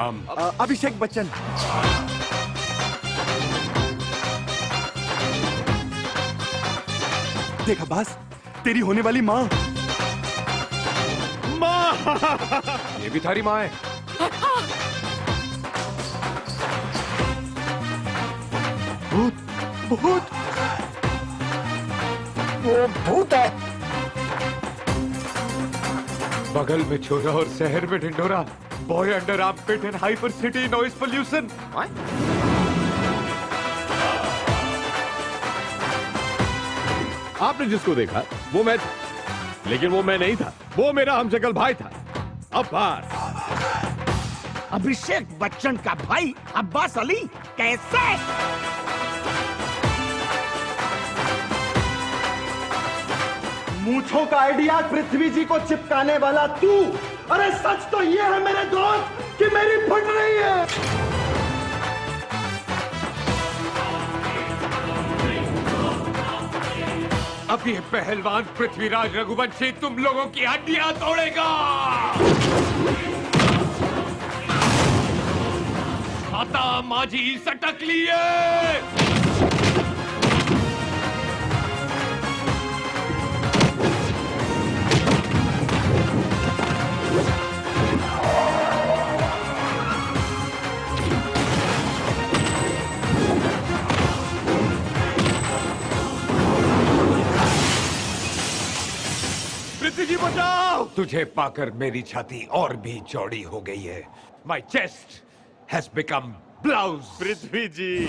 नाम? अभिषेक बच्चन। देख अब्बास, तेरी होने वाली माँ। ये भी थारी माँ है? भूत, भूत, वो भूत है। बगल में छोरा और शहर में ढिंढोरा। Boy under armpit in hyper city noise pollution. आपने जिसको देखा वो मैं था, लेकिन वो मैं नहीं था, वो मेरा हमशक्ल भाई था, अब्बास। अभिषेक बच्चन का भाई अब्बास अली? कैसे? मूंछों का आइडिया पृथ्वी जी को चिपकाने वाला तू। अरे सच तो ये है मेरे दोस्त कि मेरी फट रही है। अब ये पहलवान पृथ्वीराज रघुवंशी तुम लोगों की हड्डियां तोड़ेगा। आता माझी सटक लिए। जी बचाओ। तुझे पाकर मेरी छाती और भी चौड़ी हो गई है। My chest has become blouse. Prithvi ji